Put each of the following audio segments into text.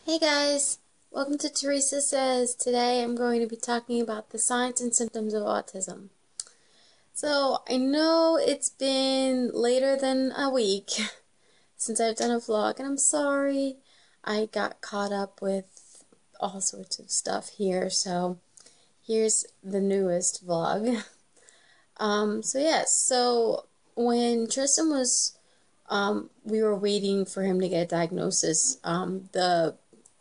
Hey guys, welcome to Teresa Says. Today I'm going to be talking about the signs and symptoms of autism. So I know it's been later than a week since I've done a vlog, and I'm sorry I got caught up with all sorts of stuff here, so here's the newest vlog. So when Tristan was, we were waiting for him to get a diagnosis,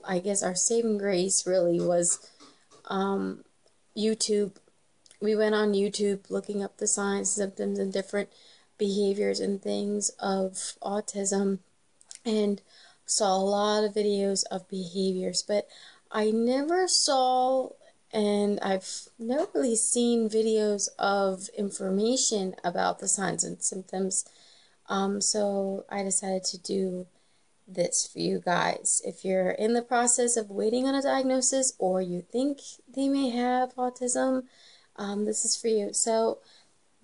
I guess our saving grace really was YouTube. We went on YouTube looking up the signs, symptoms, and different behaviors and things of autism, and saw a lot of videos of behaviors, but I never saw, and I've never really seen videos of information about the signs and symptoms. So I decided to do this for you guys. If you're in the process of waiting on a diagnosis or you think they may have autism, this is for you. So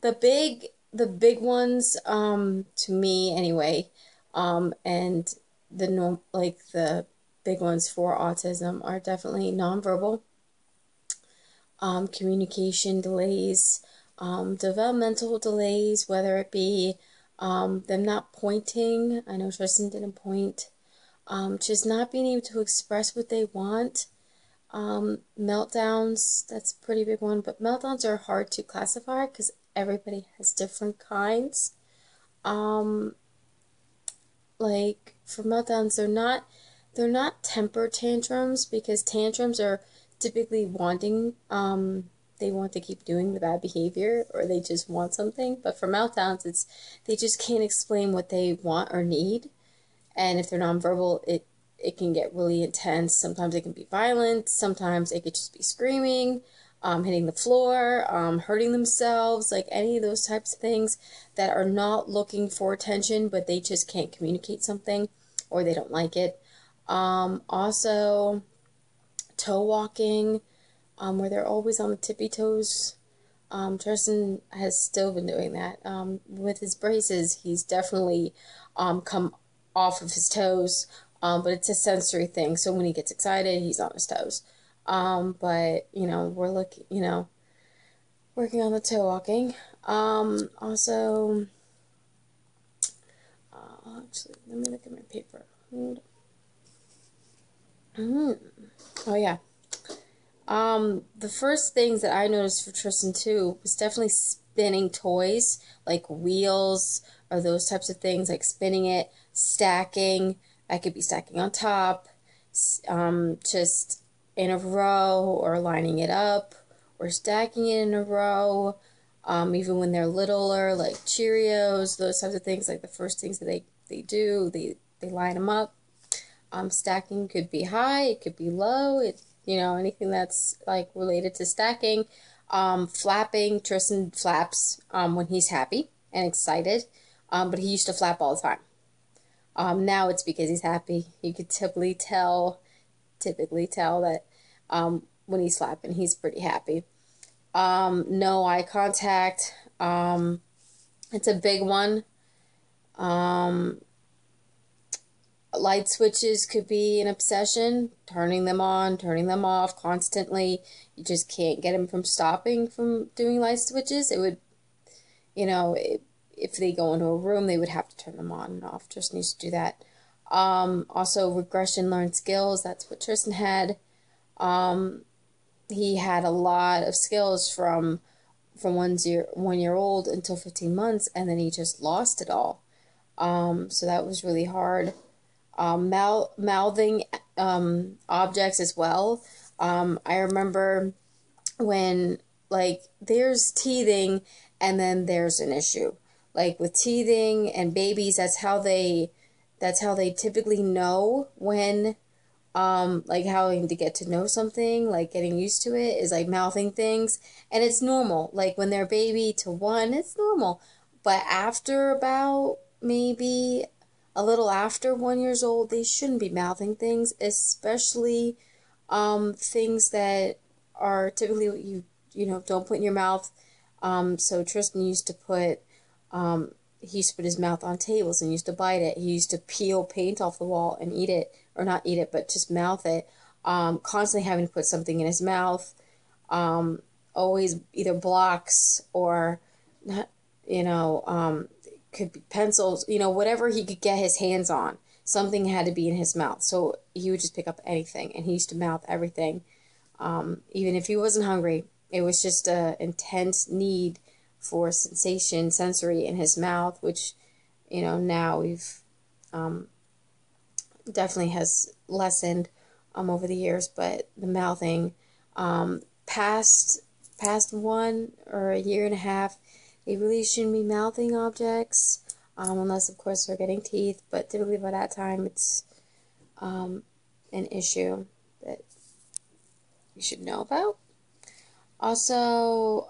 the big ones, to me anyway, and the big ones for autism are definitely nonverbal, communication delays, developmental delays, whether it be them not pointing. I know Tristan didn't point. Just not being able to express what they want. Meltdowns, that's a pretty big one, but meltdowns are hard to classify because everybody has different kinds. Like for meltdowns, they're not temper tantrums, because tantrums are typically wanting, they want to keep doing the bad behavior, or they just want something. But for meltdowns, they just can't explain what they want or need. And if they're nonverbal, it can get really intense. Sometimes it can be violent. Sometimes it could just be screaming, hitting the floor, hurting themselves, like any of those types of things that are not looking for attention, but they just can't communicate something, or they don't like it. Also, toe walking, where they're always on the tippy toes. Tristan has still been doing that. With his braces, he's definitely come off of his toes, but it's a sensory thing. So when he gets excited, he's on his toes. But we're working on the toe walking. Also, actually, let me look at my paper. Oh yeah. The first things that I noticed for Tristan too was definitely spinning toys, like wheels or those types of things, like spinning it, stacking. I could be stacking on top, just in a row, or lining it up, or stacking it in a row. Even when they're littler, like Cheerios, those types of things, like the first things that they do, they line them up. Stacking could be high, it could be low, anything that's like related to stacking. Flapping, Tristan flaps when he's happy and excited, but he used to flap all the time. Now it's because he's happy. You could typically tell that when he's flapping, he's pretty happy. No eye contact, it's a big one. Light switches could be an obsession, turning them on, turning them off constantly. You just can't get him from stopping from doing light switches. It would, if they go into a room, they would have to turn them on and off. Tristan used to do that. Also, regression learned skills, that's what Tristan had. He had a lot of skills from 1 year old until 15 months, and then he just lost it all. So that was really hard. Mouthing objects as well. I remember when, like, there's teething and then there's an issue. Like with teething and babies, that's how they typically know when, like how to get to know something, like getting used to it, is like mouthing things. And it's normal. Like when they're baby to 1, it's normal. But after about maybe a little after 1 year old, they shouldn't be mouthing things, especially things that are typically what don't put in your mouth. So Tristan used to put he used to put his mouth on tables and used to bite it. He used to peel paint off the wall and eat it, or not eat it, but just mouth it. Constantly having to put something in his mouth. Always either blocks or, not, could be pencils, whatever he could get his hands on. Something had to be in his mouth. So he would just pick up anything, and he used to mouth everything. Even if he wasn't hungry, it was just a intense need for sensation, sensory in his mouth, which, now we've definitely has lessened over the years. But the mouthing, past 1 or a year and a half, they really shouldn't be mouthing objects, unless of course they're getting teeth. But typically by that time, it's an issue that you should know about. Also,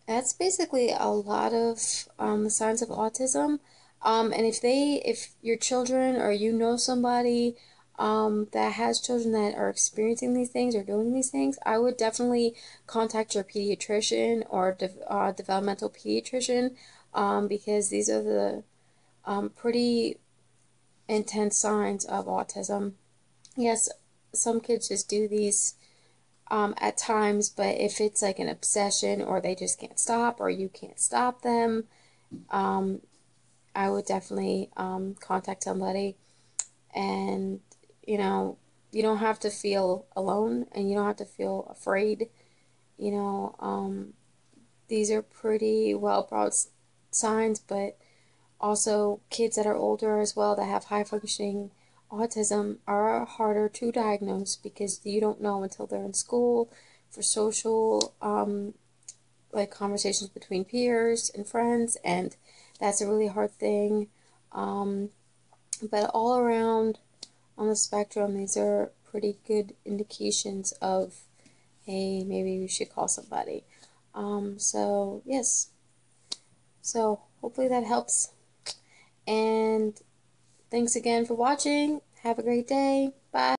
that's basically a lot of the signs of autism. And if your children or somebody that has children that are experiencing these things or doing these things, I would definitely contact your pediatrician or developmental pediatrician, because these are the pretty intense signs of autism. Yes, some kids just do these at times, but if it's like an obsession or they just can't stop or you can't stop them, I would definitely contact somebody. And, you don't have to feel alone and you don't have to feel afraid. These are pretty well brought signs, but also kids that are older as well that have high functioning autism are harder to diagnose because you don't know until they're in school for social like conversations between peers and friends, and that's a really hard thing. But all around on the spectrum, these are pretty good indications of, hey, maybe we should call somebody. So yes, so hopefully that helps. And thanks again for watching. Have a great day. Bye.